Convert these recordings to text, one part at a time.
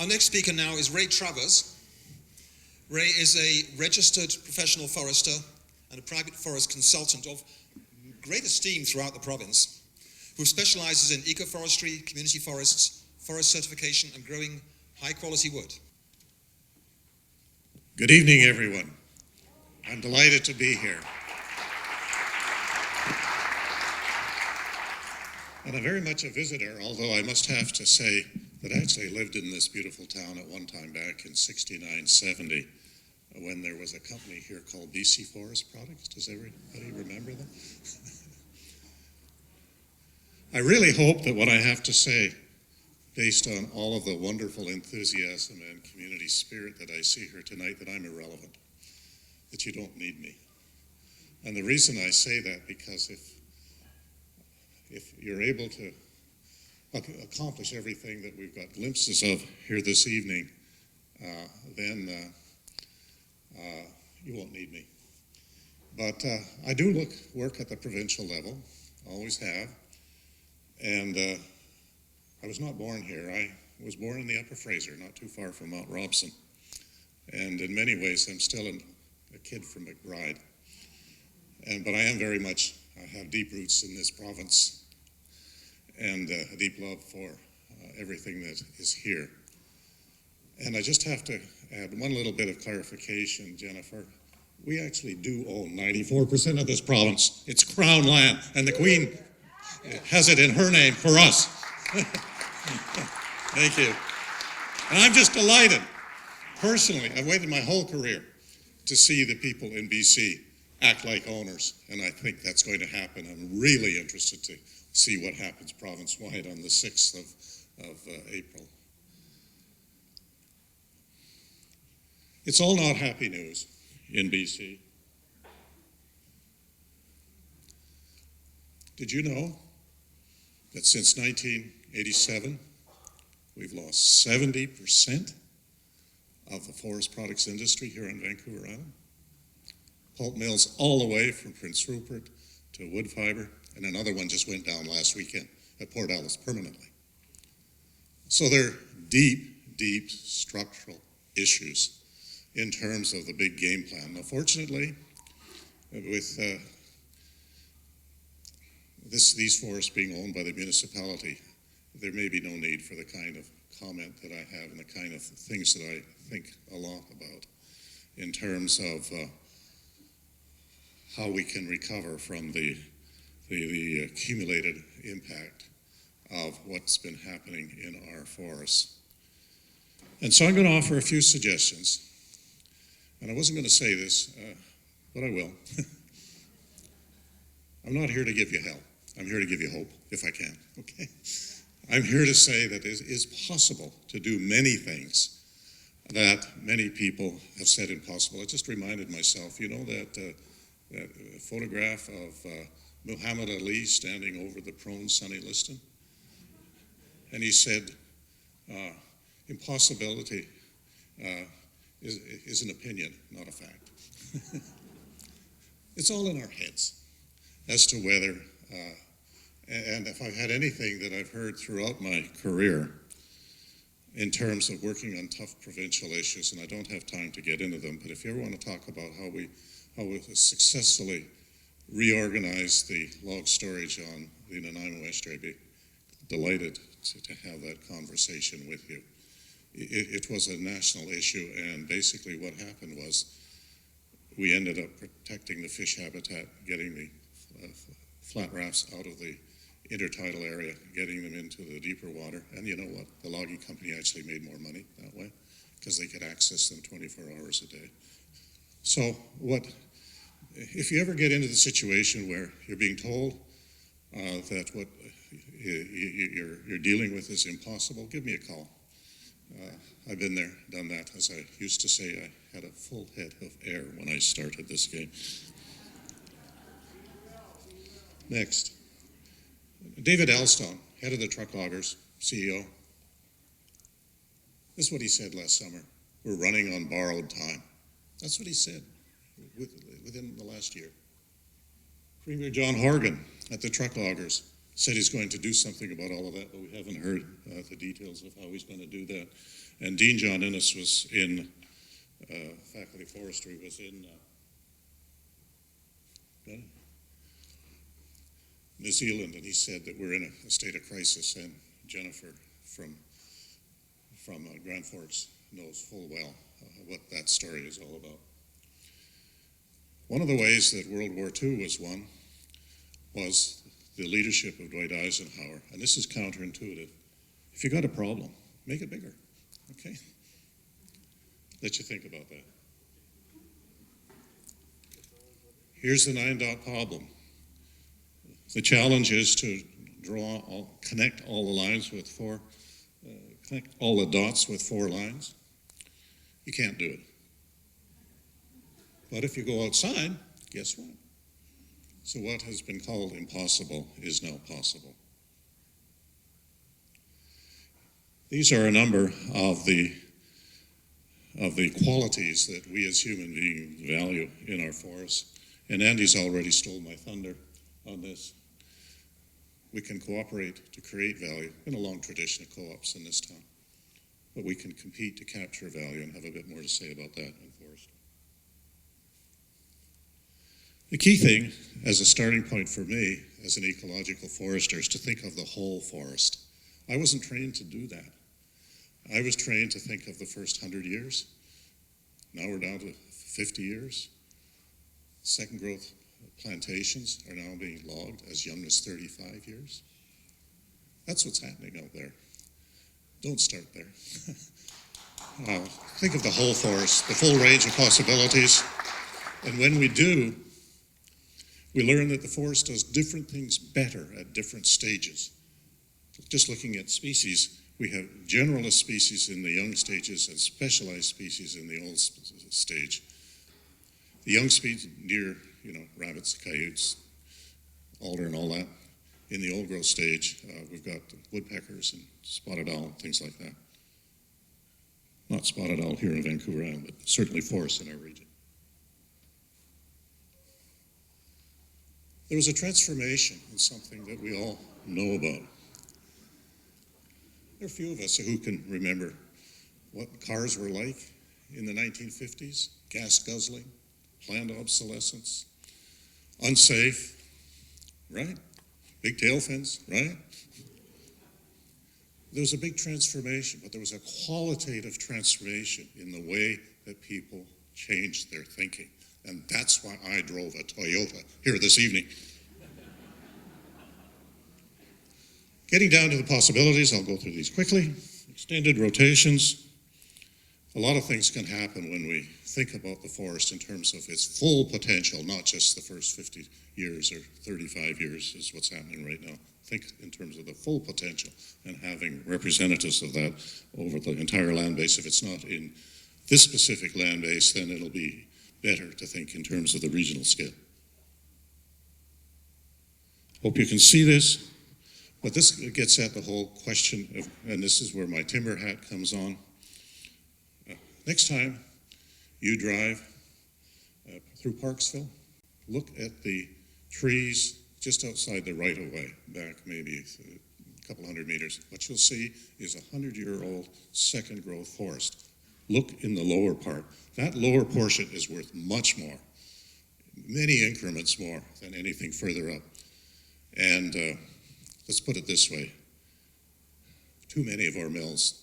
Our next speaker now is Ray Travers. Ray is a registered professional forester and a private forest consultant of great esteem throughout the province, who specializes in ecoforestry, community forests, forest certification, and growing high-quality wood. Good evening, everyone. I'm delighted to be here. And I'm very much a visitor, although I must have to say that I actually lived in this beautiful town at one time back in 69-70 when there was a company here called BC Forest Products. Does everybody remember them? I really hope that what I have to say, based on all of the wonderful enthusiasm and community spirit that I see here tonight, that I'm irrelevant, that you don't need me. And the reason I say that, because if you're able to accomplish everything that we've got glimpses of here this evening, then you won't need me. But I do work at the provincial level, always have, and I was not born here. I was born in the Upper Fraser, not too far from Mount Robson, and in many ways I'm still a kid from McBride. But I am very much, I have deep roots in this province, and a deep love for everything that is here. And I just have to add one little bit of clarification, Jennifer. We actually do own 94% of this province. It's Crown land, and the Queen has it in her name for us. Thank you. And I'm just delighted. Personally, I've waited my whole career to see the people in BC act like owners, and I think that's going to happen. I'm really interested to see what happens province-wide on the 6th of April. It's all not happy news in BC. Did you know that since 1987, we've lost 70% of the forest products industry here on Vancouver Island? Pulp mills all the way from Prince Rupert to wood fiber, and another one just went down last weekend at Port Ellis permanently. So there are deep, deep structural issues in terms of the big game plan. Now, fortunately, with these forests being owned by the municipality, there may be no need for the kind of comment that I have and the kind of things that I think a lot about in terms of how we can recover from the accumulated impact of what's been happening in our forests. And so I'm going to offer a few suggestions. And I wasn't going to say this, but I will. I'm not here to give you hell. I'm here to give you hope, if I can, okay? I'm here to say that it is possible to do many things that many people have said impossible. I just reminded myself, you know, that photograph of Muhammad Ali standing over the prone Sonny Liston? And he said, impossibility is an opinion, not a fact. It's all in our heads as to whether, and if I've had anything that I've heard throughout my career in terms of working on tough provincial issues, and I don't have time to get into them, but if you ever want to talk about how we successfully reorganize the log storage on the Nanaimo Estuary, I'd be delighted to have that conversation with you. It was a national issue, and basically what happened was we ended up protecting the fish habitat, getting the flat rafts out of the intertidal area, getting them into the deeper water, and you know what? The logging company actually made more money that way because they could access them 24 hours a day. So if you ever get into the situation where you're being told that what you're dealing with is impossible, give me a call. I've been there, done that. As I used to say, I had a full head of air when I started this game. Next, David Alston, head of the truck loggers, CEO. This is what he said last summer. We're running on borrowed time. That's what he said within the last year. Premier John Horgan at the truck loggers Said he's going to do something about all of that, but we haven't heard the details of how he's going to do that. And Dean John Innes was in, faculty of forestry was in New Zealand, and he said that we're in a state of crisis, and Jennifer from Grand Forks knows full well what that story is all about. One of the ways that World War II was won was the leadership of Dwight Eisenhower, and this is counterintuitive. If you got a problem, make it bigger, okay? Let you think about that. Here's the 9-dot problem. The challenge is to connect all the lines with connect all the dots with 4 lines. You can't do it. But if you go outside, guess what? So what has been called impossible is now possible. These are a number of the qualities that we as human beings value in our forests. And Andy's already stole my thunder on this. We can cooperate to create value. Been a long tradition of co-ops in this town. But we can compete to capture value, and have a bit more to say about that in forestry. The key thing, as a starting point for me as an ecological forester, is to think of the whole forest. I wasn't trained to do that. I was trained to think of the first 100 years. Now we're down to 50 years. Second growth plantations are now being logged as young as 35 years. That's what's happening out there. Don't start there. Think of the whole forest, the full range of possibilities. And when we do, we learn that the forest does different things better at different stages. Just looking at species, we have generalist species in the young stages and specialized species in the old stage. The young species, deer, rabbits, coyotes, alder and all that. In the old growth stage, we've got woodpeckers and spotted owl, things like that. Not spotted owl here in Vancouver Island, but certainly forests in our region. There was a transformation in something that we all know about. There are a few of us who can remember what cars were like in the 1950s. Gas guzzling, planned obsolescence, unsafe, right? Big tail fins, right? There was a big transformation, but there was a qualitative transformation in the way that people changed their thinking. And that's why I drove a Toyota here this evening. Getting down to the possibilities, I'll go through these quickly. Extended rotations. A lot of things can happen when we think about the forest in terms of its full potential, not just the first 50 years or 35 years is what's happening right now. Think in terms of the full potential and having representatives of that over the entire land base. If it's not in this specific land base, then it'll be better to think in terms of the regional scale. Hope you can see this, but this gets at the whole question of, and this is where my timber hat comes on. Next time you drive through Parksville, look at the trees just outside the right-of-way, back maybe a couple hundred meters. What you'll see is a 100-year-old second growth forest. Look in the lower part. That lower portion is worth much more, many increments more than anything further up. And let's put it this way. Too many of our mills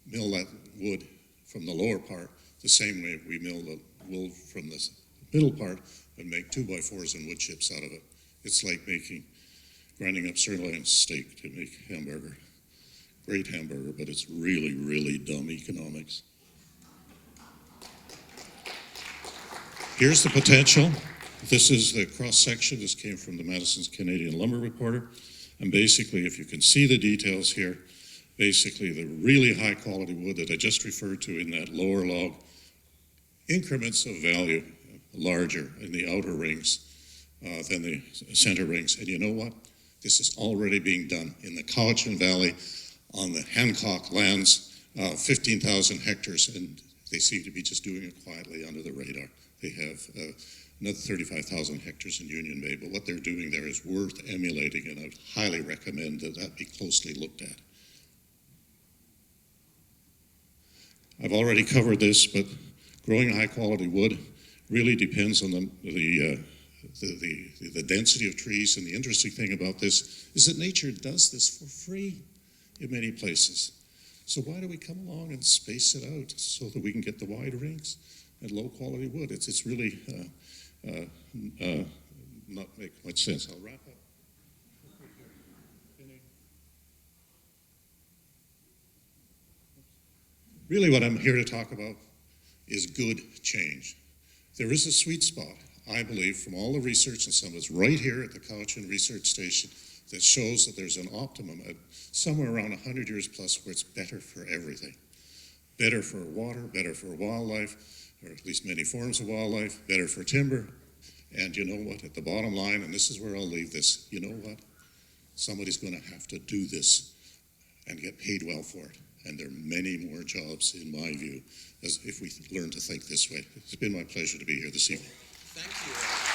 mill that wood from the lower part the same way we mill the wood from the middle part and make 2x4s and wood chips out of it. It's like grinding up sirloin steak to make hamburger. Great hamburger, but it's really, really dumb economics. Here's the potential. This is the cross-section. This came from the Madison's Canadian Lumber Reporter. And basically, if you can see the details here, basically the really high-quality wood that I just referred to in that lower log, increments of value larger in the outer rings than the center rings. And you know what? This is already being done in the Cowichan Valley on the Hancock lands, 15,000 hectares, and they seem to be just doing it quietly under the radar. They have another 35,000 hectares in Union Bay, but what they're doing there is worth emulating, and I would highly recommend that that be closely looked at. I've already covered this, but growing high-quality wood really depends on the density of trees, and the interesting thing about this is that nature does this for free in many places. So why do we come along and space it out so that we can get the wide rings and low-quality wood? It's really not make much sense. I'll wrap up. Really what I'm here to talk about is good change. There is a sweet spot, I believe, from all the research, and some of it's right here at the Cowichan Research Station, that shows that there's an optimum at somewhere around 100 years plus where it's better for everything. Better for water, better for wildlife, or at least many forms of wildlife, better for timber. And you know what, at the bottom line, and this is where I'll leave this, you know what? Somebody's going to have to do this and get paid well for it. And there are many more jobs, in my view, as if we learn to think this way. It's been my pleasure to be here this evening. Thank you.